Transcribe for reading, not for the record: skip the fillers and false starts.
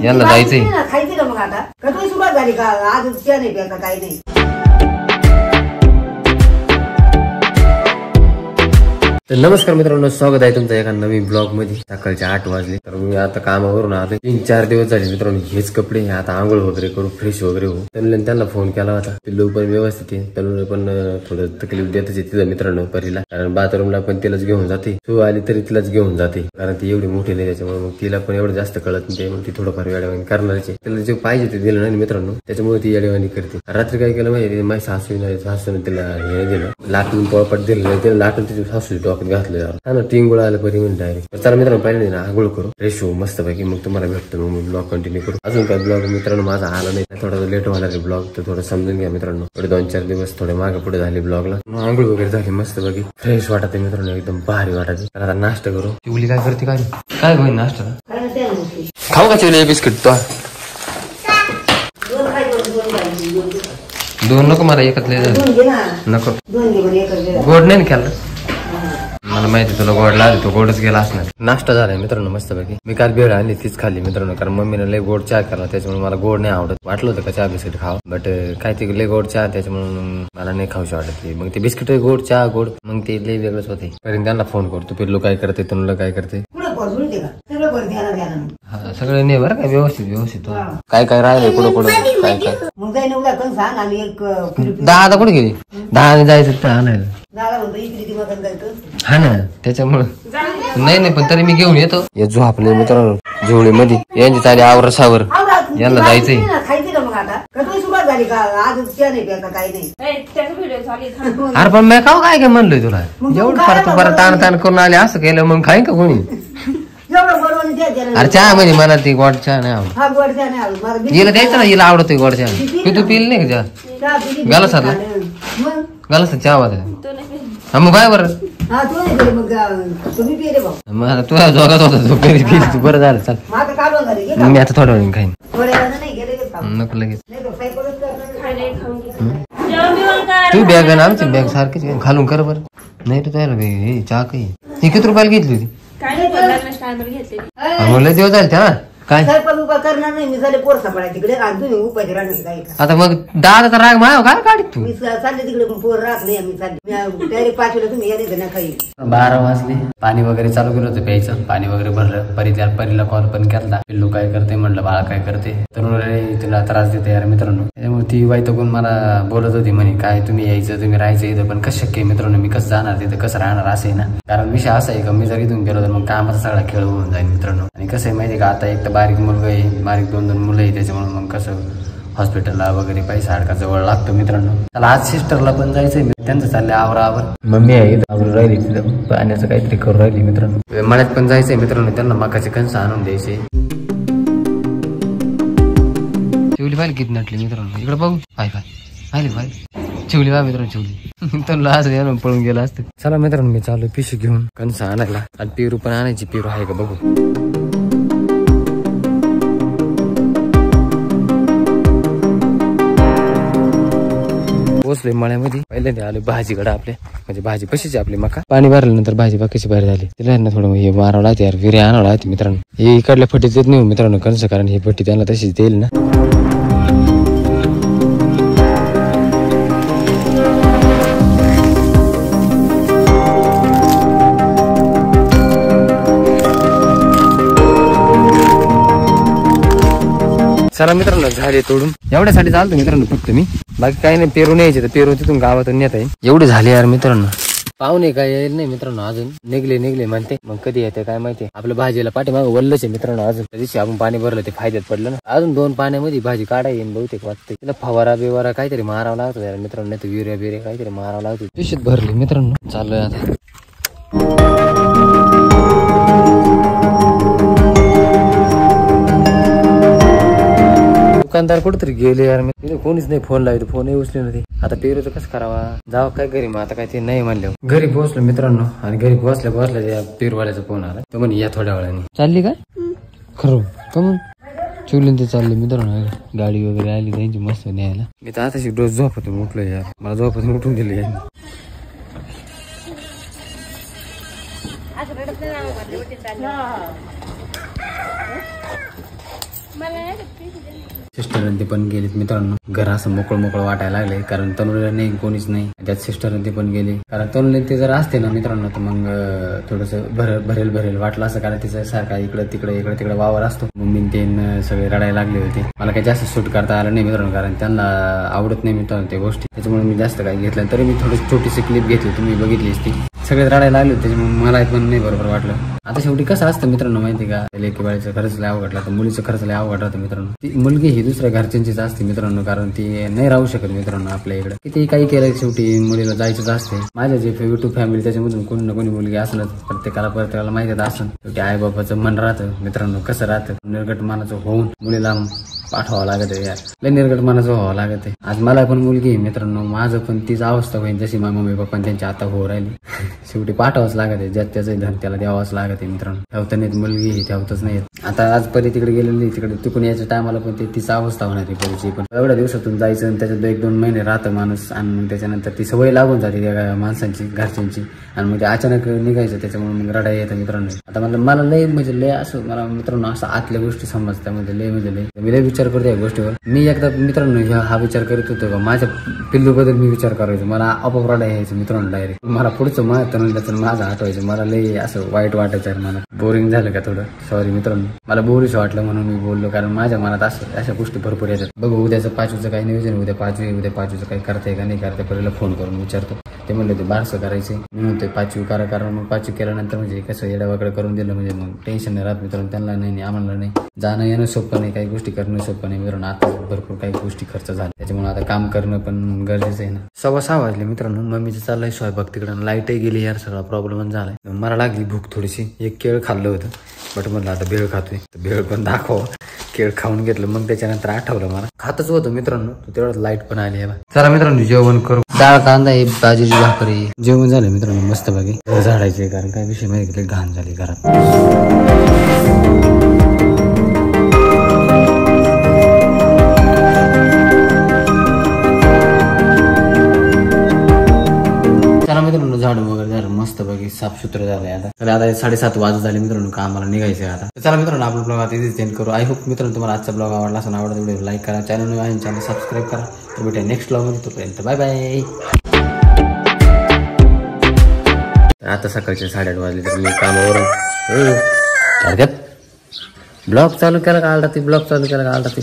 याला जायचंय. खायची का मग आता कधी सुरुवात झाली का आज चहा नाही प्यायचा काही नाही. तर नमस्कार मित्रांनो, स्वागत आहे तुमचं एका नवीन ब्लॉग मध्ये. सकाळचे 8 वाजले. तर मी आता कामावरून आलो. 3-4 दिवस झाले मित्रांनो हेच कपडे. आता आंघोळ वगैरे करू, फ्रेश वगैरे हो. त्यांना फोन केला होता. पिल्लू पण व्यवस्थित आहे. पिल्लू पण थोडं तकलीफ देतच आहे तिथं मित्रांनो परीला. कारण बाथरूमला पण तिलाच घेऊन जाते. तू आली तरी तिलाच घेऊन जाते. कारण ती एवढी मोठी नाही त्याच्यामुळे मग तिला पण एवढं जास्त कळत नाही. मग ती थोडंफार वेळेवानी करणारच. तिला जे पाहिजे ते दिलं नाही मित्रांनो, त्याच्यामुळे ती वेळेवानी करते. रात्री काय केलं माहिती, माझी सासूने तिला हे दिलं, लाटून पोळपाट दिलं. तिला लाटून तिची सासू डोक्यात घातलं. टिंगुळ आलं बरी म्हणून डायरेक्ट. चला मित्रांनो पहिले ना आंघोळ करू, फ्रेश होऊ मस्त पैकी. मग तुम्हाला भेटतो मग ब्लॉग कंटिन्यू करू. अजून काय ब्लॉग मित्रांनो माझा आला नाही, थोडा लेट होणार आहे ब्लॉग. तर थोडं समजून घ्या मित्रांनो. थोडे 2-4 दिवस थोडे मागे पुढे झाले ब्लॉगला. आंघोळ वगैरे झाली मस्त पैकी, फ्रेश वाटत आहे मित्रांनो, एकदम भारी वाटत. तर आता नाश्ता करू. चिवली काय करते काय होईल नाश्ता? खाऊ का चिवली बिस्किट? तो 2 नको मला, एकच नको. गोड नाही खाल्लं मला माहिती, तुला गोड लागली तो गोडच गेला असणार. नाश्ता झालाय मित्रांनो मस्त पैकी. मी काल भेळ आणली तीच खाल्ली मित्रांनो, कारण मम्मीने लय गोड चहा केला त्याच्यामुळे मला गोड नाही आवडत. वाटलं होतं का चहा बिस्किट खावं, बट काय ते लय गोड चहा त्याच्यामुळे मला नाही खाऊशी वाटत. मग ते बिस्किट गोड चहा गोड, मग ते लय वेगळंच होते. पण त्यांना फोन करतो, पिल्लू काय करते, तुला काय करते. सगळं नाही बरं काय, व्यवस्थित काय काय राहिलंय कुठं काय काय. मग जाईन उद्या कण सांग आणि एक दादा कुठे गेली? दादा जायचं तर आणायला. दादा म्हणतो इकडे ती मगन जायचं. हा ना, त्याच्यामुळं नाही पण तरी मी घेऊन येतो. जो आपले मित्रांनो झोळी मध्ये यांची चाली आवरसावर यांना जायचंय. खायची का मग आता कधी सुरुवात झाली का आज चहा नाही प्यायचा काही नाही. अरे पण मी काय म्हणलोय तुला, एवढं परत ताण करून आले असं केलं मग खाईन का कोणी? अरे चहा म्हणजे मला ती गोड चहा नाही आवडत. हिला द्यायचं ना, हिला आवडतोय गोड चहा. तू पिल नाही का चहा? गालासातला गालासात चहा वाजता मग काय बरं तुला जोगात होता तो पेरी तू बरं झालं. चल मी आता थोड्या वेळ खाईन. नको लगेच. तू बॅग ना आमची बॅग सारखीच खालून कर बरं. नाही तू त्याला हे चहा काही ही किती रुपयाला घेतली होती? म्हणलं दिवस झाले त्या काय करणार नाही मी झाले पोर सापडा तिकडे तुम्ही उपाय राहणार. आता मग दादाचा राग माव काय काढ तू? मी चालले तिकडे पोर राहत नाही. आम्ही चालले डायरेक्ट 5 वाजता तुम्ही यायचं ना काही. 12 वाजले. पाणी वगैरे चालू केलं होतं प्यायचं. पाणी वगैरे भरलं. परीला कॉल पण केला. पिल्लू काय करते म्हणलं, बाळा काय करते. तर तिला त्रास देते यार मित्रांनो. त्यामुळे ती वैतागून मला बोलत होती म्हणे काय तुम्ही यायचं तुम्ही राहायचं इथं, पण कसं शक्य मित्रांनो, मी कसं जाणार तिथं, कसं राहणार असं आहे ना. कारण विषय असा आहे का मी जर इथून गेलो तर मग कामाचा सगळा खेळ होऊन जाईल मित्रांनो. आणि कसं आहे माहिती का, आता एक तर बारीक मुलगा आहे, बारीक 2 मुलं आहे, त्याच्यामुळे मग कसं हॉस्पिटलला वगैरे पैसा अडका जवळ लागतो मित्रांनो. त्याला आज सिस्टरला पण जायचंय, त्यांचं चाललंय आवर. मम्मी आहे आवरून राहिली, तिथं पाण्याचं काहीतरी करून राहिली मित्रांनो. मळ्यात पण जायचंय मित्रांनो, त्यांना मकाचे कणस आणून द्यायचे. चिवली पाहिली किती नटली मित्रांनो, इकडे बघू. पाहिली चिवली बा मित्रांनो, चिवली त्यांना असं पळून गेला असतं. चला मित्रांनो मी चालू पिशवी घेऊन कणस आणायला. आणि पेरू पण आणायची. पेरू आहे का बघू. पोचलोय मळ्यामध्ये. पहिले आले भाजीकडे आपल्या, म्हणजे भाजी कशीची आपली मका. पाणी भरल्यानंतर भाजी कशी बाहेर झाली. तिला ना थोडं हे मारावं लागते यार, विरे आणावं लागते मित्रांनो. हे इकडल्या फटीत येत नाही मित्रांनो कणस, कारण ही फटी त्यांना तशीच देईल ना. चला मित्रांनो झाले तोडून. एवढ्यासाठी चालतो मित्रांनो फक्त मी, बाकी काही नाही. पेरू न्यायचे तर पेरू तिथून गावातून नेत आहे. एवढे झाले यार मित्रांनो. पाहुणे काय येईल नाही मित्रांनो, अजून निघले म्हणते. मग कधी येते काय माहिती. आपल्या भाजीला पाठीमागं वल्लच आहे मित्रांनो. अजून त्या दिवशी आपण पाणी भरलं ते फायद्यात पडलं ना. अजून 2 पाण्यामध्ये भाजी काढाय येईल बहुतेक वाटते. तिला फवारा बिवारा काहीतरी मारावं लागतो यार मित्रांनो, नाही तर युरिया बिरिया काहीतरी मारावं लागतो. पिशवीत भरली मित्रांनो. चालूय आता. दुकानदार कुठेतरी गेले यार, मी तिथे कोणीच नाही. फोन लावतो, फोनही उचले नाही. आता पेरूचं कसं करावा, जावं काय घरी. मग आता काय ते नाही म्हणलं. घरी पोहोचलो मित्रांनो. आणि घरी पोहोचल्या त्या पेरूवाल्याचा फोन आला. तो म्हणे या थोड्या वेळाने. चालली काय खरं का मग चिवलीन ते चालले मित्रांनो. गाडी वगैरे आली त्यांची मस्त न्यायला. मी तर आता रोज झोपतून उठलो यार, मला झोपतून उठून दिले यार. सिस्टर ते पण गेलेत मित्रांनो. घर असं मोकळं वाटायला लागले कारण तनुला नाही, कोणीच नाही. त्यात सिस्टर ते पण गेले कारण तनुला ते जर असते ना मित्रांनो तर मग थोडस भरेल वाटलं असं. कारण तिचं सारखा इकडे तिकडे वावर असतो. मम्मी ते सगळे रडायला लागले होते. मला काही जास्त शूट करता आलं नाही मित्रांनो कारण त्यांना आवडत नाही मित्रांनो त्या गोष्टी. त्याच्यामुळे मी जास्त काही घेतलं. तरी मी थोडी छोटीशी क्लिप घेतली, तुम्ही बघितलीच ती. सगळे रडायला लागले होते त्याच्यामुळे मला पण नाही बरोबर वाटलं. आता शेवटी कसं असतं मित्रांनो माहिती का, लेकी बाळीचा खर्च लय अवघडला तर मुलीचं खर्च लय अवघड राहतं मित्रांनो. ती मुलगी ही दुसऱ्या घरच्यांचीच असते मित्रांनो कारण ती नाही राहू शकत मित्रांनो आपल्या इकडे. किती काही केलं शेवटी मुलीला जायचंच असते. माझ्या जे युट्यूब फॅमिली त्याच्यामधून कोणी ना कोणी मुलगी असलं प्रत्येकाला माहितीच असं. शेवटी आई बाबाचं मन राहतं मित्रांनो, कसं राहतं निर्गट मानाचं होऊन मुलीला पाठवावं लागत आहे यार. लय निर्गट मानाचं व्हावं लागत आहे. आज मला पण मुलगी आहे मित्रांनो, माझं पण तीच अवस्था होईल जशी माझ्या मम्मी पप्पा त्यांची आता हो राहिली. शेवटी पाठवावंच लागत आहे. ज्यात त्याचं धन त्याला द्यावाच लागत आहे मित्रांनो. ठेवता नाहीत मुलगी, ठेवतच नाही. आता आज परी तिकडे गेलेली, तिकडे तिकडून याच्या टायमाला पण तीच अवस्था होणार आहे परीची पण. एवढ्या दिवसातून जायचं आणि त्याच्यात 1-2 महिने राहतं माणूस आणि मग त्याच्यानंतर ती सवय लागून जाते त्या माणसांची घरच्यांची आणि मग ते अचानक निघायचं. त्याच्यामुळे मग रडायला येतं मित्रांनो. आता मला लय असं मला मित्रांनो असं आतल्या गोष्टी समजतात म्हणजे लय मी लय विचार करतो या गोष्टीवर. मी एकदा मित्रांनो हा विचार करत होतो का माझ्या पिल्लूबद्दल मी विचार करायचो. मला आपोआप रडायला यायचं मित्रांनो डायरेक्ट. मला पुढचं माझं आठवायचं. मला लय असं वाईट वाटायचं. मला बोरिंग झालं का थोडं, सॉरी मित्रांनो. मला बोरिश वाटलं म्हणून मी बोललो कारण माझ्या मनात अशा गोष्टी भरपूर येतात. बघू उद्याचं 5वीचं काही नियोजन, उद्या 5वीचं काही करताय का नाही करताय पहिला फोन करून विचारतो. ते म्हणले ते 12चं करायचे. मी म्हणतोय 5वी करा कारण मग 5वी केल्यानंतर म्हणजे कसं येडावाकडे करून दिलं म्हणजे मग टेन्शन नाही राहत मित्रांनो. त्यांना नाही आम्हाला नाही, जाणं येणं सोपं नाही, काही गोष्टी करणं सोपं नाही मित्रांनो. आता भरपूर काही गोष्टी खर्च झाल्या त्याच्यामुळे आता काम करणं पण गरजेचं आहे ना. 6:15 वाजले मित्रांनो. मम्मीचं चाललंय स्वयंपाक. तिकडं लाईटही गेली यार, सगळा प्रॉब्लेम झालाय. मला लागली भूक थोडीशी. एक केळ खाल्लं होतं बट म्हणलं आता भेळ खातोय तर भेळ पण दाखव. केळ खाऊन घेतलं मग त्याच्यानंतर आठवलं मला खातच होतं मित्रांनो. तेवढ्यात लाईट पण आली आहे. चला मित्रांनो जेवण करू. डाळ कांदा आहे, भाजीची भाकरी. जेवण झालं मित्रांनो मस्त बाकी. झाडायचे कारण काय विषय माहिती घाण झाली घरात. मित्रांनो झाडू वगैरे झालं मस्त बघी साफसुथरं झालंय. आता 7:30 वाजत झाले मित्रांनो. कामाला निघायचंय आता. चला मित्रांनो आपला ब्लॉग आता इथेच एंड करू. आय होप मित्रांनो तुम्हाला आजचा ब्लॉग आवडला असेल. आवडता व्हिडिओ लाईक करा, चॅनल सबस्क्राईब करा. तर भेटूया नेक्स्ट ब्लॉग मध्ये. तोपर्यंत बाय बाय. आता सकाळचे 8:30 वाजले तर मी कामावरून ब्लॉग चालू केला का आला ती.